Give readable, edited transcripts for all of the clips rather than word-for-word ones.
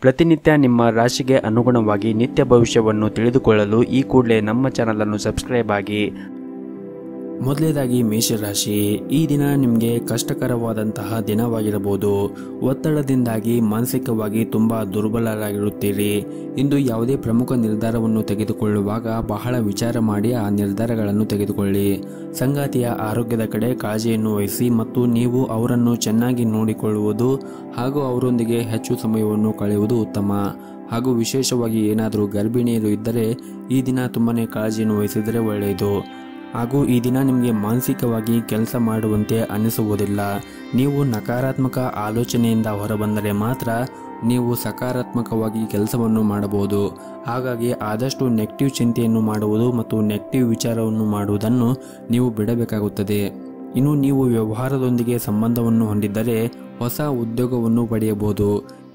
ಪ್ರತಿನಿತ್ಯ ನಿಮ್ಮ ರಾಶಿಗೆ ಅನುಗುಣವಾಗಿ ನಿತ್ಯ ಭವಿಷ್ಯವನ್ನು ತಿಳಿದುಕೊಳ್ಳಲು ಈ ಕೂಡಲೇ ನಮ್ಮ ಚಾನಲನ್ನು ಸಬ್ಸ್ಕ್ರೈಬ್ ಆಗಿ. ಮೊದಲನೇದಾಗಿ ಮೇಷರಾಶಿ, ಈ ದಿನ ನಿಮಗೆ ಕಷ್ಟಕರವಾದಂತಹ ದಿನವಾಗಿರಬಹುದು. ಒತ್ತಡದಿಂದಾಗಿ ಮಾನಸಿಕವಾಗಿ ತುಂಬ ದುರ್ಬಲರಾಗಿರುತ್ತೀರಿ. ಇಂದು ಯಾವುದೇ ಪ್ರಮುಖ ನಿರ್ಧಾರವನ್ನು ತೆಗೆದುಕೊಳ್ಳುವಾಗ ಬಹಳ ವಿಚಾರ ಮಾಡಿ ಆ ನಿರ್ಧಾರಗಳನ್ನು ತೆಗೆದುಕೊಳ್ಳಿ. ಸಂಗಾತಿಯ ಆರೋಗ್ಯದ ಕಡೆ ಕಾಳಜಿಯನ್ನು ವಹಿಸಿ ಮತ್ತು ನೀವು ಅವರನ್ನು ಚೆನ್ನಾಗಿ ನೋಡಿಕೊಳ್ಳುವುದು ಹಾಗೂ ಅವರೊಂದಿಗೆ ಹೆಚ್ಚು ಸಮಯವನ್ನು ಕಳೆಯುವುದು ಉತ್ತಮ. ಹಾಗೂ ವಿಶೇಷವಾಗಿ ಏನಾದರೂ ಗರ್ಭಿಣಿಯರು ಇದ್ದರೆ ಈ ದಿನ ತುಂಬಾ ಕಾಳಜಿಯನ್ನು ವಹಿಸಿದರೆ ಒಳ್ಳೆಯದು. ಹಾಗೂ ಈ ದಿನ ನಿಮಗೆ ಮಾನಸಿಕವಾಗಿ ಕೆಲಸ ಮಾಡುವಂತೆ ಅನಿಸುವುದಿಲ್ಲ. ನೀವು ನಕಾರಾತ್ಮಕ ಆಲೋಚನೆಯಿಂದ ಹೊರಬಂದರೆ ಮಾತ್ರ ನೀವು ಸಕಾರಾತ್ಮಕವಾಗಿ ಕೆಲಸವನ್ನು ಮಾಡಬಹುದು. ಹಾಗಾಗಿ ಆದಷ್ಟು ನೆಗೆಟಿವ್ ಚಿಂತೆಯನ್ನು ಮಾಡುವುದು ಮತ್ತು ನೆಗೆಟಿವ್ ವಿಚಾರವನ್ನು ಮಾಡುವುದನ್ನು ನೀವು ಬಿಡಬೇಕಾಗುತ್ತದೆ. ಇನ್ನು ನೀವು ವ್ಯವಹಾರದೊಂದಿಗೆ ಸಂಬಂಧವನ್ನು ಹೊಂದಿದ್ದರೆ ಹೊಸ ಉದ್ಯೋಗವನ್ನು ಪಡೆಯಬಹುದು.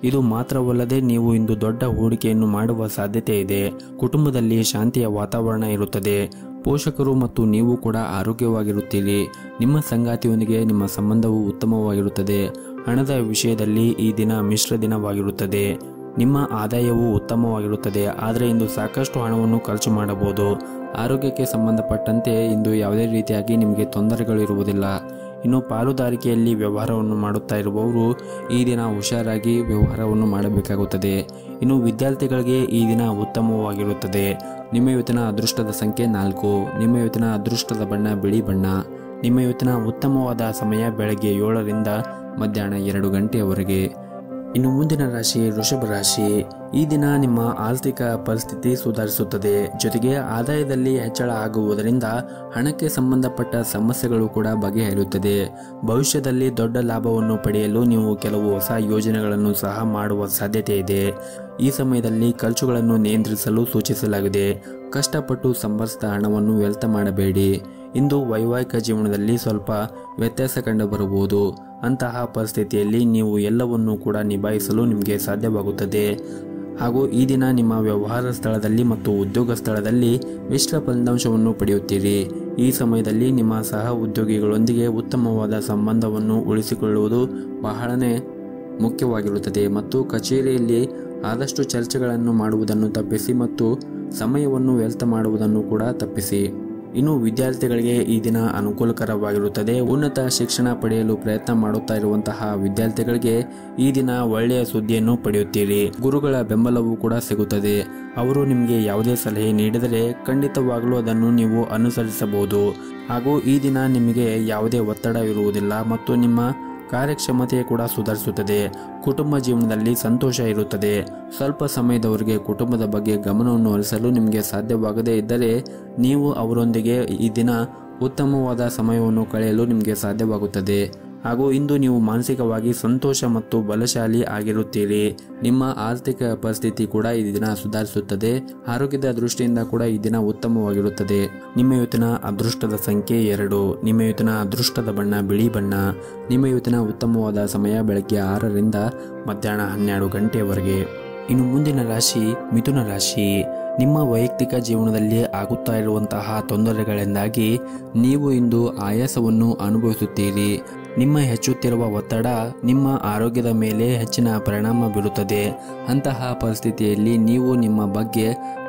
ಇದು ಮಾತ್ರವಲ್ಲದೆ ನೀವು ಇಂದು ದೊಡ್ಡ ಹೂಡಿಕೆಯನ್ನು ಮಾಡುವ ಸಾಧ್ಯತೆ ಇದೆ. ಕುಟುಂಬದಲ್ಲಿ ಶಾಂತಿಯ ವಾತಾವರಣ ಇರುತ್ತದೆ. ಪೋಷಕರು ಮತ್ತು ನೀವು ಕೂಡ ಆರೋಗ್ಯವಾಗಿರುತ್ತೀರಿ. ನಿಮ್ಮ ಸಂಗಾತಿಯೊಂದಿಗೆ ನಿಮ್ಮ ಸಂಬಂಧವು ಉತ್ತಮವಾಗಿರುತ್ತದೆ. ಹಣದ ವಿಷಯದಲ್ಲಿ ಈ ದಿನ ಮಿಶ್ರ ದಿನವಾಗಿರುತ್ತದೆ. ನಿಮ್ಮ ಆದಾಯವು ಉತ್ತಮವಾಗಿರುತ್ತದೆ, ಆದರೆ ಇಂದು ಸಾಕಷ್ಟು ಹಣವನ್ನು ಖರ್ಚು ಮಾಡಬಹುದು. ಆರೋಗ್ಯಕ್ಕೆ ಸಂಬಂಧಪಟ್ಟಂತೆ ಇಂದು ಯಾವುದೇ ರೀತಿಯಾಗಿ ನಿಮಗೆ ತೊಂದರೆಗಳು ಇರುವುದಿಲ್ಲ. ಇನ್ನು ಪಾಲುದಾರಿಕೆಯಲ್ಲಿ ವ್ಯವಹಾರವನ್ನು ಮಾಡುತ್ತಾ ಇರುವವರು ಈ ದಿನ ಹುಷಾರಾಗಿ ವ್ಯವಹಾರವನ್ನು ಮಾಡಬೇಕಾಗುತ್ತದೆ. ಇನ್ನು ವಿದ್ಯಾರ್ಥಿಗಳಿಗೆ ಈ ದಿನ ಉತ್ತಮವಾಗಿರುತ್ತದೆ. ನಿಮ್ಮ ಇವತ್ತಿನ ಅದೃಷ್ಟದ ಸಂಖ್ಯೆ 4. ನಿಮ್ಮ ಇವತ್ತಿನ ಅದೃಷ್ಟದ ಬಣ್ಣ ಬಿಳಿ ಬಣ್ಣ. ನಿಮ್ಮ ಇವತ್ತಿನ ಉತ್ತಮವಾದ ಸಮಯ ಬೆಳಗ್ಗೆ 7ರಿಂದ ಮಧ್ಯಾಹ್ನ 2 ಗಂಟೆಯವರೆಗೆ. ಇನ್ನು ಮುಂದಿನ ರಾಶಿ ವೃಷಭ ರಾಶಿ. ಈ ದಿನ ನಿಮ್ಮ ಆರ್ಥಿಕ ಪರಿಸ್ಥಿತಿ ಸುಧಾರಿಸುತ್ತದೆ. ಜೊತೆಗೆ ಆದಾಯದಲ್ಲಿ ಹೆಚ್ಚಳ ಆಗುವುದರಿಂದ ಹಣಕ್ಕೆ ಸಂಬಂಧಪಟ್ಟ ಸಮಸ್ಯೆಗಳು ಕೂಡ ಬಗೆಹರಿಯುತ್ತದೆ. ಭವಿಷ್ಯದಲ್ಲಿ ದೊಡ್ಡ ಲಾಭವನ್ನು ಪಡೆಯಲು ನೀವು ಕೆಲವು ಹೊಸ ಯೋಜನೆಗಳನ್ನು ಸಹ ಮಾಡುವ ಸಾಧ್ಯತೆ ಇದೆ. ಈ ಸಮಯದಲ್ಲಿ ಖರ್ಚುಗಳನ್ನು ನಿಯಂತ್ರಿಸಲು ಸೂಚಿಸಲಾಗಿದೆ. ಕಷ್ಟಪಟ್ಟು ಸಂಪಾದಿಸಿದ ಹಣವನ್ನು ವ್ಯರ್ಥ ಮಾಡಬೇಡಿ. ಇಂದು ವೈವಾಹಿಕ ಜೀವನದಲ್ಲಿ ಸ್ವಲ್ಪ ವ್ಯತ್ಯಾಸ ಕಂಡುಬರಬಹುದು. ಅಂತಹ ಪರಿಸ್ಥಿತಿಯಲ್ಲಿ ನೀವು ಎಲ್ಲವನ್ನೂ ಕೂಡ ನಿಭಾಯಿಸಲು ನಿಮಗೆ ಸಾಧ್ಯವಾಗುತ್ತದೆ. ಹಾಗೂ ಈ ದಿನ ನಿಮ್ಮ ವ್ಯವಹಾರ ಸ್ಥಳದಲ್ಲಿ ಮತ್ತು ಉದ್ಯೋಗ ಸ್ಥಳದಲ್ಲಿ ಮಿಶ್ರ ಫಲಿತಾಂಶವನ್ನು ಪಡೆಯುತ್ತೀರಿ. ಈ ಸಮಯದಲ್ಲಿ ನಿಮ್ಮ ಸಹ ಉದ್ಯೋಗಿಗಳೊಂದಿಗೆ ಉತ್ತಮವಾದ ಸಂಬಂಧವನ್ನು ಉಳಿಸಿಕೊಳ್ಳುವುದು ಬಹಳನೇ ಮುಖ್ಯವಾಗಿರುತ್ತದೆ. ಮತ್ತು ಕಚೇರಿಯಲ್ಲಿ ಆದಷ್ಟು ಚರ್ಚೆಗಳನ್ನು ಮಾಡುವುದನ್ನು ತಪ್ಪಿಸಿ ಮತ್ತು ಸಮಯವನ್ನು ವ್ಯರ್ಥ ಮಾಡುವುದನ್ನು ಕೂಡ ತಪ್ಪಿಸಿ. ಇನ್ನು ವಿದ್ಯಾರ್ಥಿಗಳಿಗೆ ಈ ದಿನ ಅನುಕೂಲಕರವಾಗಿರುತ್ತದೆ. ಉನ್ನತ ಶಿಕ್ಷಣ ಪಡೆಯಲು ಪ್ರಯತ್ನ ಮಾಡುತ್ತಾ ಇರುವಂತಹ ವಿದ್ಯಾರ್ಥಿಗಳಿಗೆ ಈ ದಿನ ಒಳ್ಳೆಯ ಸುದ್ದಿಯನ್ನು ಪಡೆಯುತ್ತೀರಿ. ಗುರುಗಳ ಬೆಂಬಲವೂ ಕೂಡ ಸಿಗುತ್ತದೆ. ಅವರು ನಿಮಗೆ ಯಾವುದೇ ಸಲಹೆ ನೀಡಿದರೆ ಖಂಡಿತವಾಗಲೂ ಅದನ್ನು ನೀವು ಅನುಸರಿಸಬಹುದು. ಹಾಗೂ ಈ ದಿನ ನಿಮಗೆ ಯಾವುದೇ ಒತ್ತಡ ಇರುವುದಿಲ್ಲ ಮತ್ತು ನಿಮ್ಮ ಕಾರ್ಯಕ್ಷಮತೆ ಕೂಡ ಸುಧಾರಿಸುತ್ತದೆ. ಕುಟುಂಬ ಜೀವನದಲ್ಲಿ ಸಂತೋಷ ಇರುತ್ತದೆ. ಸ್ವಲ್ಪ ಸಮಯದವರೆಗೆ ಕುಟುಂಬದ ಬಗ್ಗೆ ಗಮನವನ್ನು ಹರಿಸಲು ನಿಮಗೆ ಸಾಧ್ಯವಾಗದೇ ಇದ್ದರೆ ನೀವು ಅವರೊಂದಿಗೆ ಈ ದಿನ ಉತ್ತಮವಾದ ಸಮಯವನ್ನು ಕಳೆಯಲು ನಿಮಗೆ ಸಾಧ್ಯವಾಗುತ್ತದೆ. ಹಾಗೂ ಇಂದು ನೀವು ಮಾನಸಿಕವಾಗಿ ಸಂತೋಷ ಮತ್ತು ಬಲಶಾಲಿ ಆಗಿರುತ್ತೀರಿ. ನಿಮ್ಮ ಆರ್ಥಿಕ ಪರಿಸ್ಥಿತಿ ಕೂಡ ಈ ದಿನ ಸುಧಾರಿಸುತ್ತದೆ. ಆರೋಗ್ಯದ ದೃಷ್ಟಿಯಿಂದ ಕೂಡ ಈ ದಿನ ಉತ್ತಮವಾಗಿರುತ್ತದೆ. ನಿಮ್ಮ ಇವತ್ತಿನ ಅದೃಷ್ಟದ ಸಂಖ್ಯೆ 2. ನಿಮ್ಮ ಇವತ್ತಿನ ಅದೃಷ್ಟದ ಬಣ್ಣ ಬಿಳಿ ಬಣ್ಣ. ನಿಮ್ಮ ಇವತ್ತಿನ ಉತ್ತಮವಾದ ಸಮಯ ಬೆಳಗ್ಗೆ 6ರಿಂದ ಮಧ್ಯಾಹ್ನ 12 ಗಂಟೆಯವರೆಗೆ. ಇನ್ನು ಮುಂದಿನ ರಾಶಿ ಮಿಥುನ ರಾಶಿ. ನಿಮ್ಮ ವೈಯಕ್ತಿಕ ಜೀವನದಲ್ಲಿ ಆಗುತ್ತಾ ಇರುವಂತಹ ತೊಂದರೆಗಳಿಂದಾಗಿ ನೀವು ಇಂದು ಆಯಾಸವನ್ನು ಅನುಭವಿಸುತ್ತೀರಿ. ನಿಮ್ಮ ಹೆಚ್ಚುತ್ತಿರುವ ಒತ್ತಡ ನಿಮ್ಮ ಆರೋಗ್ಯದ ಮೇಲೆ ಹೆಚ್ಚಿನ ಪರಿಣಾಮ ಬೀರುತ್ತದೆ. ಅಂತಹ ಪರಿಸ್ಥಿತಿಯಲ್ಲಿ ನೀವು ನಿಮ್ಮ ಬಗ್ಗೆ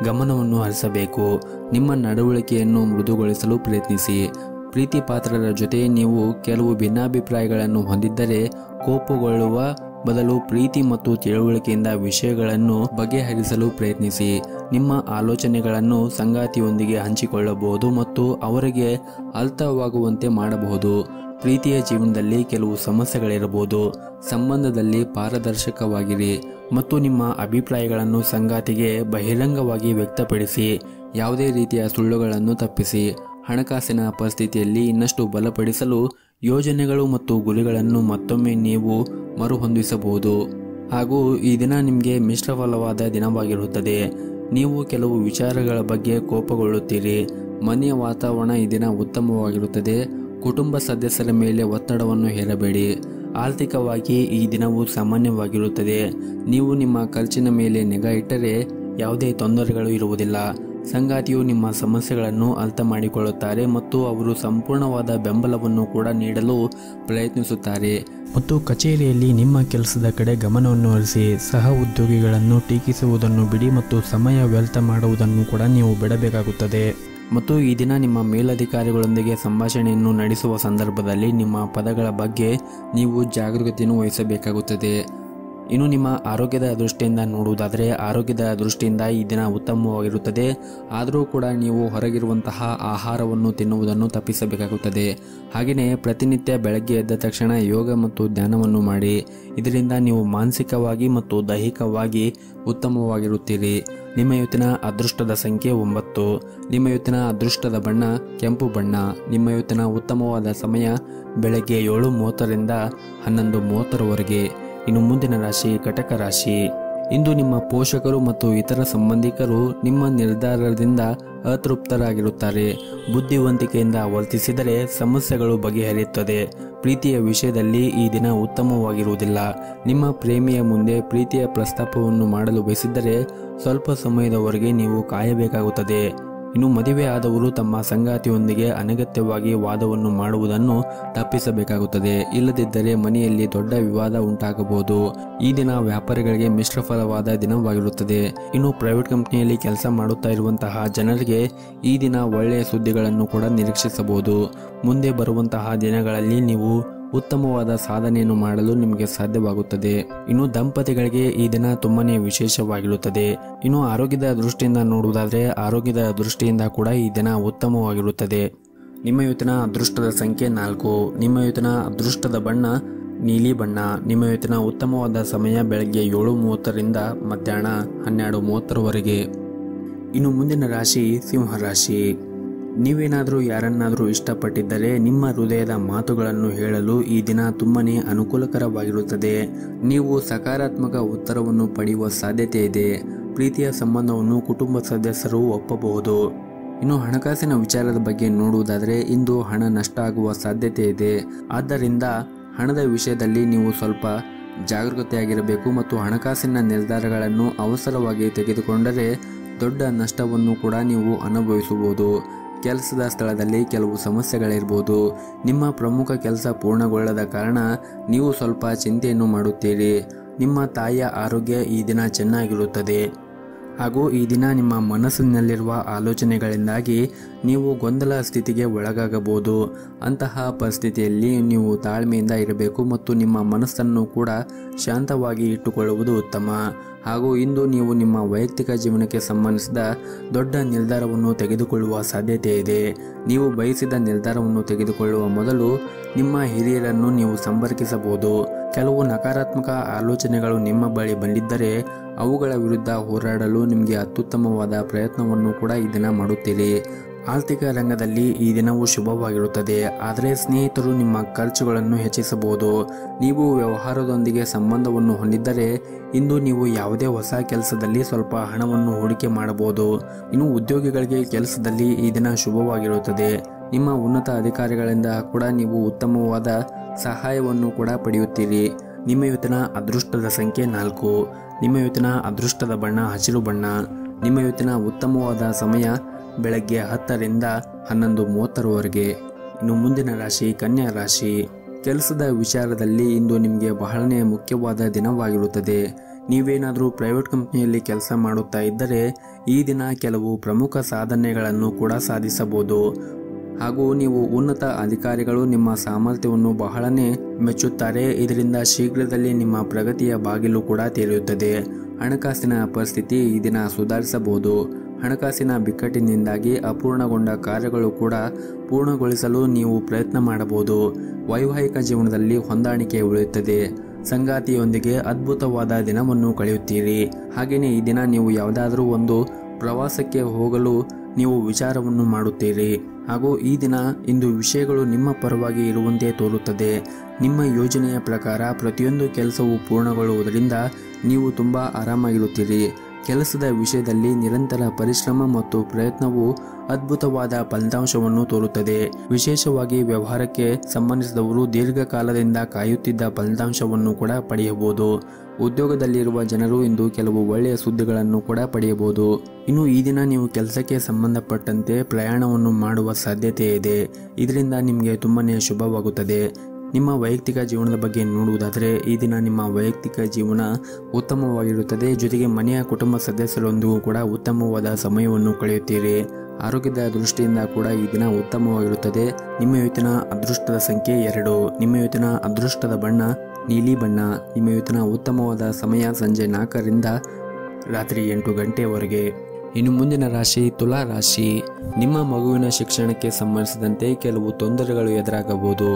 ಗಮನವನ್ನು ಹರಿಸಬೇಕು. ನಿಮ್ಮ ನಡವಳಿಕೆಯನ್ನು ಮೃದುಗೊಳಿಸಲು ಪ್ರಯತ್ನಿಸಿ. ಪ್ರೀತಿ ಪಾತ್ರರ ಜೊತೆ ನೀವು ಕೆಲವು ಭಿನ್ನಾಭಿಪ್ರಾಯಗಳನ್ನು ಹೊಂದಿದ್ದರೆ ಕೋಪಗೊಳ್ಳುವ ಬದಲು ಪ್ರೀತಿ ಮತ್ತು ತಿಳುವಳಿಕೆಯಿಂದ ವಿಷಯಗಳನ್ನು ಬಗೆಹರಿಸಲು ಪ್ರಯತ್ನಿಸಿ. ನಿಮ್ಮ ಆಲೋಚನೆಗಳನ್ನು ಸಂಗಾತಿಯೊಂದಿಗೆ ಹಂಚಿಕೊಳ್ಳಬಹುದು ಮತ್ತು ಅವರಿಗೆ ಅರ್ಥವಾಗುವಂತೆ ಮಾಡಬಹುದು. ಪ್ರೀತಿಯ ಜೀವನದಲ್ಲಿ ಕೆಲವು ಸಮಸ್ಯೆಗಳಿರಬಹುದು. ಸಂಬಂಧದಲ್ಲಿ ಪಾರದರ್ಶಕವಾಗಿರಿ ಮತ್ತು ನಿಮ್ಮ ಅಭಿಪ್ರಾಯಗಳನ್ನು ಸಂಗಾತಿಗೆ ಬಹಿರಂಗವಾಗಿ ವ್ಯಕ್ತಪಡಿಸಿ. ಯಾವುದೇ ರೀತಿಯ ಸುಳ್ಳುಗಳನ್ನು ತಪ್ಪಿಸಿ. ಹಣಕಾಸಿನ ಪರಿಸ್ಥಿತಿಯಲ್ಲಿ ಇನ್ನಷ್ಟು ಬಲಪಡಿಸಲು ಯೋಜನೆಗಳು ಮತ್ತು ಗುರಿಗಳನ್ನು ಮತ್ತೊಮ್ಮೆ ನೀವು ಮರುಹೊಂದಿಸಬಹುದು. ಹಾಗೂ ಈ ದಿನ ನಿಮಗೆ ಮಿಶ್ರಫಲವಾದ ದಿನವಾಗಿರುತ್ತದೆ. ನೀವು ಕೆಲವು ವಿಚಾರಗಳ ಬಗ್ಗೆ ಕೋಪಗೊಳ್ಳುತ್ತೀರಿ. ಮನೆಯ ವಾತಾವರಣ ಈ ದಿನ ಉತ್ತಮವಾಗಿರುತ್ತದೆ. ಕುಟುಂಬ ಸದಸ್ಯರ ಮೇಲೆ ಒತ್ತಡವನ್ನು ಹೇರಬೇಡಿ. ಆರ್ಥಿಕವಾಗಿ ಈ ದಿನವು ಸಾಮಾನ್ಯವಾಗಿರುತ್ತದೆ. ನೀವು ನಿಮ್ಮ ಖರ್ಚಿನ ಮೇಲೆ ನಿಗಾ ಇಟ್ಟರೆ ಯಾವುದೇ ತೊಂದರೆಗಳು ಇರುವುದಿಲ್ಲ. ಸಂಗಾತಿಯು ನಿಮ್ಮ ಸಮಸ್ಯೆಗಳನ್ನು ಅರ್ಥ ಮಾಡಿಕೊಳ್ಳುತ್ತಾರೆ ಮತ್ತು ಅವರು ಸಂಪೂರ್ಣವಾದ ಬೆಂಬಲವನ್ನು ಕೂಡ ನೀಡಲು ಪ್ರಯತ್ನಿಸುತ್ತಾರೆ. ಮತ್ತು ಕಚೇರಿಯಲ್ಲಿ ನಿಮ್ಮ ಕೆಲಸದ ಕಡೆ ಗಮನವನ್ನು ಹರಿಸಿ. ಸಹ ಉದ್ಯೋಗಿಗಳನ್ನು ಟೀಕಿಸುವುದನ್ನು ಬಿಡಿ ಮತ್ತು ಸಮಯ ವ್ಯರ್ಥ ಮಾಡುವುದನ್ನು ಕೂಡ ನೀವು ಬಿಡಬೇಕಾಗುತ್ತದೆ. ಮತ್ತು ಈ ದಿನ ನಿಮ್ಮ ಮೇಲಧಿಕಾರಿಗಳೊಂದಿಗೆ ಸಂಭಾಷಣೆಯನ್ನು ನಡೆಸುವ ಸಂದರ್ಭದಲ್ಲಿ ನಿಮ್ಮ ಪದಗಳ ಬಗ್ಗೆ ನೀವು ಜಾಗರೂಕತೆಯನ್ನು ವಹಿಸಬೇಕಾಗುತ್ತದೆ. ಇನ್ನು ನಿಮ್ಮ ಆರೋಗ್ಯದ ದೃಷ್ಟಿಯಿಂದ ನೋಡುವುದಾದರೆ ಆರೋಗ್ಯದ ದೃಷ್ಟಿಯಿಂದ ಈ ದಿನ ಉತ್ತಮವಾಗಿರುತ್ತದೆ. ಆದರೂ ಕೂಡ ನೀವು ಹೊರಗಿರುವಂತಹ ಆಹಾರವನ್ನು ತಿನ್ನುವುದನ್ನು ತಪ್ಪಿಸಬೇಕಾಗುತ್ತದೆ. ಹಾಗೆಯೇ ಪ್ರತಿನಿತ್ಯ ಬೆಳಗ್ಗೆ ಎದ್ದ ತಕ್ಷಣ ಯೋಗ ಮತ್ತು ಧ್ಯಾನವನ್ನು ಮಾಡಿ. ಇದರಿಂದ ನೀವು ಮಾನಸಿಕವಾಗಿ ಮತ್ತು ದೈಹಿಕವಾಗಿ ಉತ್ತಮವಾಗಿರುತ್ತೀರಿ. ನಿಮ್ಮ ಇವತ್ತಿನ ಅದೃಷ್ಟದ ಸಂಖ್ಯೆ 9. ನಿಮ್ಮ ಇವತ್ತಿನ ಅದೃಷ್ಟದ ಬಣ್ಣ ಕೆಂಪು ಬಣ್ಣ. ನಿಮ್ಮ ಇವತ್ತಿನ ಉತ್ತಮವಾದ ಸಮಯ ಬೆಳಗ್ಗೆ 7:30ರಿಂದ 11:30ರವರೆಗೆ. ಇನ್ನು ಮುಂದಿನ ರಾಶಿ ಕಟಕ ರಾಶಿ. ಇಂದು ನಿಮ್ಮ ಪೋಷಕರು ಮತ್ತು ಇತರ ಸಂಬಂಧಿಕರು ನಿಮ್ಮ ನಿರ್ಧಾರದಿಂದ ಅತೃಪ್ತರಾಗಿರುತ್ತಾರೆ. ಬುದ್ಧಿವಂತಿಕೆಯಿಂದ ವರ್ತಿಸಿದರೆ ಸಮಸ್ಯೆಗಳು ಬಗೆಹರಿಯುತ್ತದೆ. ಪ್ರೀತಿಯ ವಿಷಯದಲ್ಲಿ ಈ ದಿನ ಉತ್ತಮವಾಗಿರುವುದಿಲ್ಲ. ನಿಮ್ಮ ಪ್ರೇಮಿಯ ಮುಂದೆ ಪ್ರೀತಿಯ ಪ್ರಸ್ತಾಪವನ್ನು ಮಾಡಲು ಬಯಸಿದ್ದರೆ ಸ್ವಲ್ಪ ಸಮಯದವರೆಗೆ ನೀವು ಕಾಯಬೇಕಾಗುತ್ತದೆ. ಇನ್ನು ಮದುವೆ ಆದವರು ತಮ್ಮ ಸಂಗಾತಿಯೊಂದಿಗೆ ಅನಗತ್ಯವಾಗಿ ವಾದವನ್ನು ಮಾಡುವುದನ್ನು ತಪ್ಪಿಸಬೇಕಾಗುತ್ತದೆ. ಇಲ್ಲದಿದ್ದರೆ ಮನೆಯಲ್ಲಿ ದೊಡ್ಡ ವಿವಾದ ಉಂಟಾಗಬಹುದು. ಈ ದಿನ ವ್ಯಾಪಾರಿಗಳಿಗೆ ಮಿಶ್ರ ಫಲವಾದ ದಿನವಾಗಿರುತ್ತದೆ. ಇನ್ನು ಪ್ರೈವೇಟ್ ಕಂಪನಿಯಲ್ಲಿ ಕೆಲಸ ಮಾಡುತ್ತಾ ಇರುವಂತಹ ಜನರಿಗೆ ಈ ದಿನ ಒಳ್ಳೆಯ ಸುದ್ದಿಗಳನ್ನು ಕೂಡ ನಿರೀಕ್ಷಿಸಬಹುದು. ಮುಂದೆ ಬರುವಂತಹ ದಿನಗಳಲ್ಲಿ ನೀವು ಉತ್ತಮವಾದ ಸಾಧನೆಯನ್ನು ಮಾಡಲು ನಿಮಗೆ ಸಾಧ್ಯವಾಗುತ್ತದೆ. ಇನ್ನು ದಂಪತಿಗಳಿಗೆ ಈ ದಿನ ತುಂಬಾನೇ ವಿಶೇಷವಾಗಿರುತ್ತದೆ. ಇನ್ನು ಆರೋಗ್ಯದ ದೃಷ್ಟಿಯಿಂದ ನೋಡುವುದಾದರೆ ಆರೋಗ್ಯದ ದೃಷ್ಟಿಯಿಂದ ಕೂಡ ಈ ದಿನ ಉತ್ತಮವಾಗಿರುತ್ತದೆ. ನಿಮ್ಮ ಇವತ್ತಿನ ಅದೃಷ್ಟದ ಸಂಖ್ಯೆ 4. ನಿಮ್ಮ ಇವತ್ತಿನ ಅದೃಷ್ಟದ ಬಣ್ಣ ನೀಲಿ ಬಣ್ಣ. ನಿಮ್ಮ ಇವತ್ತಿನ ಉತ್ತಮವಾದ ಸಮಯ ಬೆಳಗ್ಗೆ 7:30ರಿಂದ ಮಧ್ಯಾಹ್ನ 12:30ರವರೆಗೆ. ಇನ್ನು ಮುಂದಿನ ರಾಶಿ ಸಿಂಹರಾಶಿ. ನೀವೇನಾದರೂ ಯಾರನ್ನಾದರೂ ಇಷ್ಟಪಟ್ಟಿದ್ದರೆ ನಿಮ್ಮ ಹೃದಯದ ಮಾತುಗಳನ್ನು ಹೇಳಲು ಈ ದಿನ ತುಂಬಾನೇ ಅನುಕೂಲಕರವಾಗಿರುತ್ತದೆ. ನೀವು ಸಕಾರಾತ್ಮಕ ಉತ್ತರವನ್ನು ಪಡೆಯುವ ಸಾಧ್ಯತೆ ಇದೆ. ಪ್ರೀತಿಯ ಸಂಬಂಧವನ್ನು ಕುಟುಂಬ ಸದಸ್ಯರು ಒಪ್ಪಬಹುದು. ಇನ್ನು ಹಣಕಾಸಿನ ವಿಚಾರದ ಬಗ್ಗೆ ನೋಡುವುದಾದರೆ ಇಂದು ಹಣ ನಷ್ಟ ಆಗುವ ಸಾಧ್ಯತೆ ಇದೆ. ಆದ್ದರಿಂದ ಹಣದ ವಿಷಯದಲ್ಲಿ ನೀವು ಸ್ವಲ್ಪ ಜಾಗರೂಕತೆಯಾಗಿರಬೇಕು ಮತ್ತು ಹಣಕಾಸಿನ ನಿರ್ಧಾರಗಳನ್ನು ಅವಸರವಾಗಿ ತೆಗೆದುಕೊಂಡರೆ ದೊಡ್ಡ ನಷ್ಟವನ್ನು ಕೂಡ ನೀವು ಅನುಭವಿಸಬಹುದು. ಕೆಲಸದ ಸ್ಥಳದಲ್ಲಿ ಕೆಲವು ಸಮಸ್ಯೆಗಳಿರ್ಬೋದು. ನಿಮ್ಮ ಪ್ರಮುಖ ಕೆಲಸ ಪೂರ್ಣಗೊಳ್ಳದ ಕಾರಣ ನೀವು ಸ್ವಲ್ಪ ಚಿಂತೆಯನ್ನು ಮಾಡುತ್ತೀರಿ. ನಿಮ್ಮ ತಾಯಿಯ ಆರೋಗ್ಯ ಈ ದಿನ ಚೆನ್ನಾಗಿರುತ್ತದೆ. ಹಾಗೂ ಈ ದಿನ ನಿಮ್ಮ ಮನಸ್ಸಿನಲ್ಲಿರುವ ಆಲೋಚನೆಗಳಿಂದಾಗಿ ನೀವು ಗೊಂದಲ ಸ್ಥಿತಿಗೆ ಒಳಗಾಗಬಹುದು. ಅಂತಹ ಪರಿಸ್ಥಿತಿಯಲ್ಲಿ ನೀವು ತಾಳ್ಮೆಯಿಂದ ಇರಬೇಕು ಮತ್ತು ನಿಮ್ಮ ಮನಸ್ಸನ್ನು ಕೂಡ ಶಾಂತವಾಗಿ ಇಟ್ಟುಕೊಳ್ಳುವುದು ಉತ್ತಮ. ಹಾಗೂ ಇಂದು ನೀವು ನಿಮ್ಮ ವೈಯಕ್ತಿಕ ಜೀವನಕ್ಕೆ ಸಂಬಂಧಿಸಿದ ದೊಡ್ಡ ನಿರ್ಧಾರವನ್ನು ತೆಗೆದುಕೊಳ್ಳುವ ಸಾಧ್ಯತೆ ಇದೆ. ನೀವು ಬಯಸಿದ ನಿರ್ಧಾರವನ್ನು ತೆಗೆದುಕೊಳ್ಳುವ ಮೊದಲು ನಿಮ್ಮ ಹಿರಿಯರನ್ನು ನೀವು ಸಂಪರ್ಕಿಸಬಹುದು. ಕೆಲವು ನಕಾರಾತ್ಮಕ ಆಲೋಚನೆಗಳು ನಿಮ್ಮ ಬಳಿ ಬಂದಿದ್ದರೆ ಅವುಗಳ ವಿರುದ್ಧ ಹೋರಾಡಲು ನಿಮಗೆ ಅತ್ಯುತ್ತಮವಾದ ಪ್ರಯತ್ನವನ್ನು ಕೂಡ ಈ ದಿನ ಮಾಡುತ್ತೀರಿ. ಆರ್ಥಿಕ ರಂಗದಲ್ಲಿ ಈ ದಿನವೂ ಶುಭವಾಗಿರುತ್ತದೆ. ಆದರೆ ಸ್ನೇಹಿತರು ನಿಮ್ಮ ಖರ್ಚುಗಳನ್ನು ಹೆಚ್ಚಿಸಬಹುದು. ನೀವು ವ್ಯವಹಾರದೊಂದಿಗೆ ಸಂಬಂಧವನ್ನು ಹೊಂದಿದ್ದರೆ ಇಂದು ನೀವು ಯಾವುದೇ ಹೊಸ ಕೆಲಸದಲ್ಲಿ ಸ್ವಲ್ಪ ಹಣವನ್ನು ಹೂಡಿಕೆ ಮಾಡಬಹುದು. ಇನ್ನು ಉದ್ಯೋಗಿಗಳಿಗೆ ಕೆಲಸದಲ್ಲಿ ಈ ದಿನ ಶುಭವಾಗಿರುತ್ತದೆ. ನಿಮ್ಮ ಉನ್ನತ ಅಧಿಕಾರಿಗಳಿಂದ ಕೂಡ ನೀವು ಉತ್ತಮವಾದ ಸಹಾಯವನ್ನು ಕೂಡ ಪಡೆಯುತ್ತೀರಿ. ನಿಮ್ಮ ಇವತ್ತಿನ ಅದೃಷ್ಟದ ಸಂಖ್ಯೆ 4. ನಿಮ್ಮ ಇವತ್ತಿನ ಅದೃಷ್ಟದ ಬಣ್ಣ ಹಸಿರು ಬಣ್ಣ. ನಿಮ್ಮ ಇವತ್ತಿನ ಉತ್ತಮವಾದ ಸಮಯ ಬೆಳಗ್ಗೆ 10ರಿಂದ 11:30ರವರೆಗೆ. ಇನ್ನು ಮುಂದಿನ ರಾಶಿ ಕನ್ಯಾ ರಾಶಿ. ಕೆಲಸದ ವಿಚಾರದಲ್ಲಿ ಇಂದು ನಿಮಗೆ ಬಹಳನೇ ಮುಖ್ಯವಾದ ದಿನವಾಗಿರುತ್ತದೆ. ನೀವೇನಾದರೂ ಪ್ರೈವೇಟ್ ಕಂಪನಿಯಲ್ಲಿ ಕೆಲಸ ಮಾಡುತ್ತಾ ಇದ್ದರೆ ಈ ದಿನ ಕೆಲವು ಪ್ರಮುಖ ಸಾಧನೆಗಳನ್ನು ಕೂಡ ಸಾಧಿಸಬಹುದು. ಹಾಗೂ ನೀವು ಉನ್ನತ ಅಧಿಕಾರಿಗಳು ನಿಮ್ಮ ಸಾಮರ್ಥ್ಯವನ್ನು ಬಹಳನೇ ಮೆಚ್ಚುತ್ತಾರೆ. ಇದರಿಂದ ಶೀಘ್ರದಲ್ಲಿ ನಿಮ್ಮ ಪ್ರಗತಿಯ ಬಾಗಿಲು ಕೂಡ ತೆರೆಯುತ್ತದೆ. ಹಣಕಾಸಿನ ಪರಿಸ್ಥಿತಿ ಈ ದಿನ ಸುಧಾರಿಸಬಹುದು. ಹಣಕಾಸಿನ ಬಿಕ್ಕಟ್ಟಿನಿಂದಾಗಿ ಅಪೂರ್ಣಗೊಂಡ ಕಾರ್ಯಗಳು ಕೂಡ ಪೂರ್ಣಗೊಳಿಸಲು ನೀವು ಪ್ರಯತ್ನ ಮಾಡಬಹುದು. ವೈವಾಹಿಕ ಜೀವನದಲ್ಲಿ ಹೊಂದಾಣಿಕೆ ಉಳಿಯುತ್ತದೆ. ಸಂಗಾತಿಯೊಂದಿಗೆ ಅದ್ಭುತವಾದ ದಿನವನ್ನು ಕಳೆಯುತ್ತೀರಿ. ಹಾಗೆಯೇ ಈ ದಿನ ನೀವು ಯಾವುದಾದರೂ ಒಂದು ಪ್ರವಾಸಕ್ಕೆ ಹೋಗಲು ನೀವು ವಿಚಾರವನ್ನು ಮಾಡುತ್ತೀರಿ. ಹಾಗೂ ಈ ದಿನ ಇಂದು ವಿಷಯಗಳು ನಿಮ್ಮ ಪರವಾಗಿ ಇರುವಂತೆ ತೋರುತ್ತದೆ. ನಿಮ್ಮ ಯೋಜನೆಯ ಪ್ರಕಾರ ಪ್ರತಿಯೊಂದು ಕೆಲಸವು ಪೂರ್ಣಗೊಳ್ಳುವುದರಿಂದ ನೀವು ತುಂಬ ಆರಾಮಾಗಿರುತ್ತೀರಿ. ಕೆಲಸದ ವಿಷಯದಲ್ಲಿ ನಿರಂತರ ಪರಿಶ್ರಮ ಮತ್ತು ಪ್ರಯತ್ನವು ಅದ್ಭುತವಾದ ಫಲಿತಾಂಶವನ್ನು ತೋರುತ್ತದೆ. ವಿಶೇಷವಾಗಿ ವ್ಯವಹಾರಕ್ಕೆ ಸಂಬಂಧಿಸಿದವರು ದೀರ್ಘಕಾಲದಿಂದ ಕಾಯುತ್ತಿದ್ದ ಫಲಿತಾಂಶವನ್ನು ಕೂಡ ಪಡೆಯಬಹುದು. ಉದ್ಯೋಗದಲ್ಲಿರುವ ಜನರು ಇಂದು ಕೆಲವು ಒಳ್ಳೆಯ ಸುದ್ದಿಗಳನ್ನು ಕೂಡ ಪಡೆಯಬಹುದು. ಇನ್ನು ಈ ದಿನ ನೀವು ಕೆಲಸಕ್ಕೆ ಸಂಬಂಧಪಟ್ಟಂತೆ ಪ್ರಯಾಣವನ್ನು ಮಾಡುವ ಸಾಧ್ಯತೆ ಇದೆ. ಇದರಿಂದ ನಿಮಗೆ ತುಂಬಾನೇ ಶುಭವಾಗುತ್ತದೆ. ನಿಮ್ಮ ವೈಯಕ್ತಿಕ ಜೀವನದ ಬಗ್ಗೆ ನೋಡುವುದಾದರೆ ಈ ದಿನ ನಿಮ್ಮ ವೈಯಕ್ತಿಕ ಜೀವನ ಉತ್ತಮವಾಗಿರುತ್ತದೆ. ಜೊತೆಗೆ ಮನೆಯ ಕುಟುಂಬ ಸದಸ್ಯರೊಂದಿಗೂ ಕೂಡ ಉತ್ತಮವಾದ ಸಮಯವನ್ನು ಕಳೆಯುತ್ತೀರಿ. ಆರೋಗ್ಯದ ದೃಷ್ಟಿಯಿಂದ ಕೂಡ ಈ ದಿನ ಉತ್ತಮವಾಗಿರುತ್ತದೆ. ನಿಮ್ಮ ಇವತ್ತಿನ ಅದೃಷ್ಟದ ಸಂಖ್ಯೆ 2. ನಿಮ್ಮ ಇವತ್ತಿನ ಅದೃಷ್ಟದ ಬಣ್ಣ ನೀಲಿ ಬಣ್ಣ. ನಿಮ್ಮ ಇವತ್ತಿನ ಉತ್ತಮವಾದ ಸಮಯ ಸಂಜೆ 4ರಿಂದ ರಾತ್ರಿ 8 ಗಂಟೆಯವರೆಗೆ. ಇನ್ನು ಮುಂದಿನ ರಾಶಿ ತುಲಾ ರಾಶಿ. ನಿಮ್ಮ ಮಗುವಿನ ಶಿಕ್ಷಣಕ್ಕೆ ಸಂಬಂಧಿಸಿದಂತೆ ಕೆಲವು ತೊಂದರೆಗಳು ಎದುರಾಗಬಹುದು.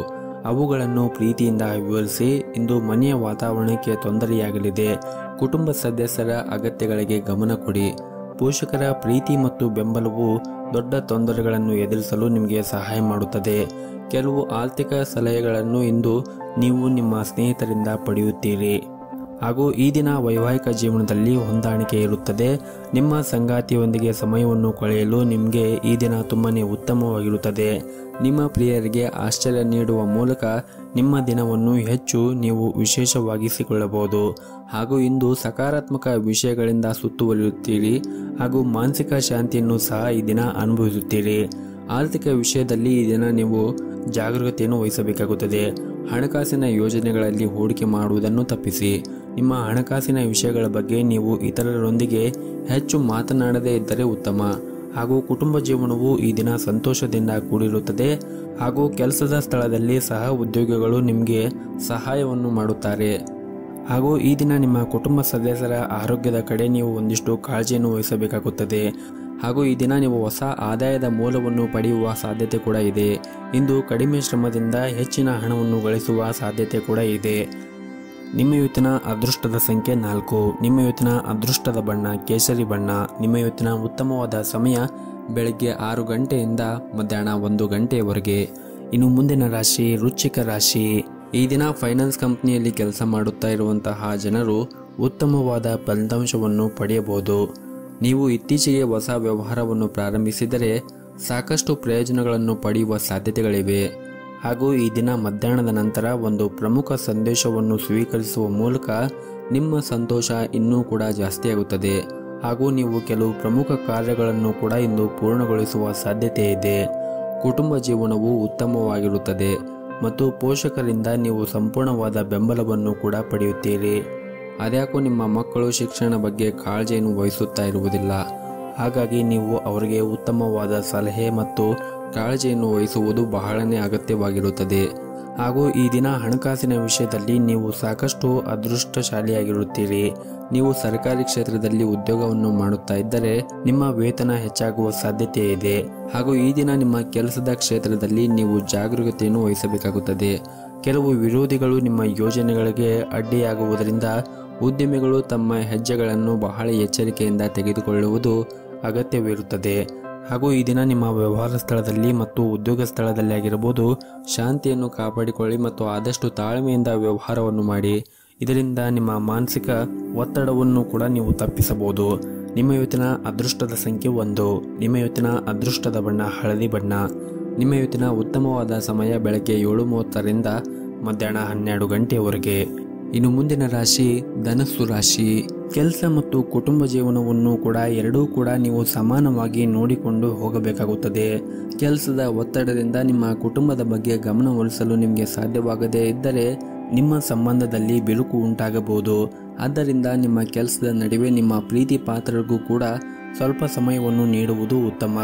ಅವುಗಳನ್ನು ಪ್ರೀತಿಯಿಂದ ವಿವರಿಸಿ. ಇಂದು ಮನೆಯ ವಾತಾವರಣಕ್ಕೆ ತೊಂದರೆಯಾಗಲಿದೆ. ಕುಟುಂಬ ಸದಸ್ಯರ ಅಗತ್ಯಗಳಿಗೆ ಗಮನ ಕೊಡಿ. ಪೋಷಕರ ಪ್ರೀತಿ ಮತ್ತು ಬೆಂಬಲವು ದೊಡ್ಡ ತೊಂದರೆಗಳನ್ನು ಎದುರಿಸಲು ನಿಮಗೆ ಸಹಾಯ ಮಾಡುತ್ತದೆ. ಕೆಲವು ಆರ್ಥಿಕ ಸಲಹೆಗಳನ್ನು ಇಂದು ನೀವು ನಿಮ್ಮ ಸ್ನೇಹಿತರಿಂದ ಪಡೆಯುತ್ತೀರಿ. ಹಾಗೂ ಈ ದಿನ ವೈವಾಹಿಕ ಜೀವನದಲ್ಲಿ ಹೊಂದಾಣಿಕೆ ಇರುತ್ತದೆ. ನಿಮ್ಮ ಸಂಗಾತಿಯೊಂದಿಗೆ ಸಮಯವನ್ನು ಕಳೆಯಲು ನಿಮಗೆ ಈ ದಿನ ತುಂಬಾನೇ ಉತ್ತಮವಾಗಿರುತ್ತದೆ. ನಿಮ್ಮ ಪ್ರಿಯರಿಗೆ ಆಶ್ಚರ್ಯ ನೀಡುವ ಮೂಲಕ ನಿಮ್ಮ ದಿನವನ್ನು ಹೆಚ್ಚು ನೀವು ವಿಶೇಷವಾಗಿಸಿಕೊಳ್ಳಬಹುದು. ಹಾಗೂ ಇಂದು ಸಕಾರಾತ್ಮಕ ವಿಷಯಗಳಿಂದ ಸುತ್ತುವರಿಯುತ್ತೀರಿ ಹಾಗೂ ಮಾನಸಿಕ ಶಾಂತಿಯನ್ನು ಸಹ ಈ ದಿನ ಅನುಭವಿಸುತ್ತೀರಿ. ಆರ್ಥಿಕ ವಿಷಯದಲ್ಲಿ ಈ ದಿನ ನೀವು ಜಾಗರೂಕತೆಯನ್ನು ವಹಿಸಬೇಕಾಗುತ್ತದೆ. ಹಣಕಾಸಿನ ಯೋಜನೆಗಳಲ್ಲಿ ಹೂಡಿಕೆ ಮಾಡುವುದನ್ನು ತಪ್ಪಿಸಿ. ನಿಮ್ಮ ಹಣಕಾಸಿನ ವಿಷಯಗಳ ಬಗ್ಗೆ ನೀವು ಇತರರೊಂದಿಗೆ ಹೆಚ್ಚು ಮಾತನಾಡದೇ ಇದ್ದರೆ ಉತ್ತಮ. ಹಾಗೂ ಕುಟುಂಬ ಜೀವನವು ಈ ದಿನ ಸಂತೋಷದಿಂದ ಕೂಡಿರುತ್ತದೆ. ಹಾಗೂ ಕೆಲಸದ ಸ್ಥಳದಲ್ಲಿ ಸಹ ಉದ್ಯೋಗಿಗಳು ನಿಮಗೆ ಸಹಾಯವನ್ನು ಮಾಡುತ್ತಾರೆ. ಹಾಗೂ ಈ ದಿನ ನಿಮ್ಮ ಕುಟುಂಬ ಸದಸ್ಯರ ಆರೋಗ್ಯದ ಕಡೆ ನೀವು ಒಂದಿಷ್ಟು ಕಾಳಜಿಯನ್ನು ವಹಿಸಬೇಕಾಗುತ್ತದೆ. ಹಾಗೂ ಈ ದಿನ ನೀವು ಹೊಸ ಆದಾಯದ ಮೂಲವನ್ನು ಪಡೆಯುವ ಸಾಧ್ಯತೆ ಕೂಡ ಇದೆ. ಇಂದು ಕಡಿಮೆ ಶ್ರಮದಿಂದ ಹೆಚ್ಚಿನ ಹಣವನ್ನು ಗಳಿಸುವ ಸಾಧ್ಯತೆ ಕೂಡ ಇದೆ. ನಿಮ್ಮ ಇವತ್ತಿನ ಅದೃಷ್ಟದ ಸಂಖ್ಯೆ 4. ನಿಮ್ಮ ಇವತ್ತಿನ ಅದೃಷ್ಟದ ಬಣ್ಣ ಕೇಸರಿ ಬಣ್ಣ. ನಿಮ್ಮ ಇವತ್ತಿನ ಉತ್ತಮವಾದ ಸಮಯ ಬೆಳಗ್ಗೆ 6 ಗಂಟೆಯಿಂದ ಮಧ್ಯಾಹ್ನ 1 ಗಂಟೆಯವರೆಗೆ. ಇನ್ನು ಮುಂದಿನ ರಾಶಿ ವೃಶ್ಚಿಕ ರಾಶಿ. ಈ ದಿನ ಫೈನಾನ್ಸ್ ಕಂಪನಿಯಲ್ಲಿ ಕೆಲಸ ಮಾಡುತ್ತಾ ಇರುವಂತಹ ಜನರು ಉತ್ತಮವಾದ ಫಲಿತಾಂಶವನ್ನು ಪಡೆಯಬಹುದು. ನೀವು ಇತ್ತೀಚೆಗೆ ಹೊಸ ವ್ಯವಹಾರವನ್ನು ಪ್ರಾರಂಭಿಸಿದರೆ ಸಾಕಷ್ಟು ಪ್ರಯೋಜನಗಳನ್ನು ಪಡೆಯುವ ಸಾಧ್ಯತೆಗಳಿವೆ. ಹಾಗೂ ಈ ದಿನ ಮಧ್ಯಾಹ್ನದ ನಂತರ ಒಂದು ಪ್ರಮುಖ ಸಂದೇಶವನ್ನು ಸ್ವೀಕರಿಸುವ ಮೂಲಕ ನಿಮ್ಮ ಸಂತೋಷ ಇನ್ನೂ ಕೂಡ ಜಾಸ್ತಿಯಾಗುತ್ತದೆ. ಹಾಗೂ ನೀವು ಕೆಲವು ಪ್ರಮುಖ ಕಾರ್ಯಗಳನ್ನು ಕೂಡ ಇಂದು ಪೂರ್ಣಗೊಳಿಸುವ ಸಾಧ್ಯತೆ ಇದೆ. ಕುಟುಂಬ ಜೀವನವು ಉತ್ತಮವಾಗಿರುತ್ತದೆ ಮತ್ತು ಪೋಷಕರಿಂದ ನೀವು ಸಂಪೂರ್ಣವಾದ ಬೆಂಬಲವನ್ನು ಕೂಡ ಪಡೆಯುತ್ತೀರಿ. ಅದ್ಯಾಕೋ ನಿಮ್ಮ ಮಕ್ಕಳು ಶಿಕ್ಷಣ ಬಗ್ಗೆ ಕಾಳಜಿಯನ್ನು ವಹಿಸುತ್ತಾ ಇರುವುದಿಲ್ಲ. ಹಾಗಾಗಿ ನೀವು ಅವರಿಗೆ ಉತ್ತಮವಾದ ಸಲಹೆ ಮತ್ತು ಕಾಳಜಿಯನ್ನು ವಹಿಸುವುದು ಬಹಳನೇ ಅಗತ್ಯವಾಗಿರುತ್ತದೆ. ಹಾಗೂ ಈ ದಿನ ಹಣಕಾಸಿನ ವಿಷಯದಲ್ಲಿ ನೀವು ಸಾಕಷ್ಟು ಅದೃಷ್ಟಶಾಲಿಯಾಗಿರುತ್ತೀರಿ. ನೀವು ಸರ್ಕಾರಿ ಕ್ಷೇತ್ರದಲ್ಲಿ ಉದ್ಯೋಗವನ್ನು ಮಾಡುತ್ತಾ ಇದ್ದರೆ ನಿಮ್ಮ ವೇತನ ಹೆಚ್ಚಾಗುವ ಸಾಧ್ಯತೆ ಇದೆ. ಹಾಗೂ ಈ ದಿನ ನಿಮ್ಮ ಕೆಲಸದ ಕ್ಷೇತ್ರದಲ್ಲಿ ನೀವು ಜಾಗರೂಕತೆಯನ್ನು ವಹಿಸಬೇಕಾಗುತ್ತದೆ. ಕೆಲವು ವಿರೋಧಿಗಳು ನಿಮ್ಮ ಯೋಜನೆಗಳಿಗೆ ಅಡ್ಡಿಯಾಗುವುದರಿಂದ ಉದ್ಯಮಿಗಳು ತಮ್ಮ ಹೆಜ್ಜೆಗಳನ್ನು ಬಹಳ ಎಚ್ಚರಿಕೆಯಿಂದ ತೆಗೆದುಕೊಳ್ಳುವುದು ಅಗತ್ಯವಿರುತ್ತದೆ. ಹಾಗೂ ಈ ದಿನ ನಿಮ್ಮ ವ್ಯವಹಾರ ಸ್ಥಳದಲ್ಲಿ ಮತ್ತು ಉದ್ಯೋಗ ಸ್ಥಳದಲ್ಲಿ ಆಗಿರಬಹುದು ಶಾಂತಿಯನ್ನು ಕಾಪಾಡಿಕೊಳ್ಳಿ ಮತ್ತು ಆದಷ್ಟು ತಾಳ್ಮೆಯಿಂದ ವ್ಯವಹಾರವನ್ನು ಮಾಡಿ. ಇದರಿಂದ ನಿಮ್ಮ ಮಾನಸಿಕ ಒತ್ತಡವನ್ನು ಕೂಡ ನೀವು ತಪ್ಪಿಸಬಹುದು. ನಿಮ್ಮ ಇವತ್ತಿನ ಅದೃಷ್ಟದ ಸಂಖ್ಯೆ 1. ನಿಮ್ಮ ಇವತ್ತಿನ ಅದೃಷ್ಟದ ಬಣ್ಣ ಹಳದಿ ಬಣ್ಣ. ನಿಮ್ಮ ಇವತ್ತಿನ ಉತ್ತಮವಾದ ಸಮಯ ಬೆಳಗ್ಗೆ 7:30ರಿಂದ ಮಧ್ಯಾಹ್ನ 12 ಗಂಟೆಯವರೆಗೆ. ಇನ್ನು ಮುಂದಿನ ರಾಶಿ ಧನಸ್ಸು ರಾಶಿ. ಕೆಲಸ ಮತ್ತು ಕುಟುಂಬ ಜೀವನವನ್ನು ಕೂಡ ಎರಡೂ ಕೂಡ ನೀವು ಸಮಾನವಾಗಿ ನೋಡಿಕೊಂಡು ಹೋಗಬೇಕಾಗುತ್ತದೆ. ಕೆಲಸದ ಒತ್ತಡದಿಂದ ನಿಮ್ಮ ಕುಟುಂಬದ ಬಗ್ಗೆ ಗಮನ ಹರಿಸಲು ನಿಮಗೆ ಸಾಧ್ಯವಾಗದೇ ಇದ್ದರೆ ನಿಮ್ಮ ಸಂಬಂಧದಲ್ಲಿ ಬಿರುಕು ಉಂಟಾಗಬಹುದು. ಆದ್ದರಿಂದ ನಿಮ್ಮ ಕೆಲಸದ ನಡುವೆ ನಿಮ್ಮ ಪ್ರೀತಿ ಪಾತ್ರರಿಗೂ ಕೂಡ ಸ್ವಲ್ಪ ಸಮಯವನ್ನು ನೀಡುವುದು ಉತ್ತಮ.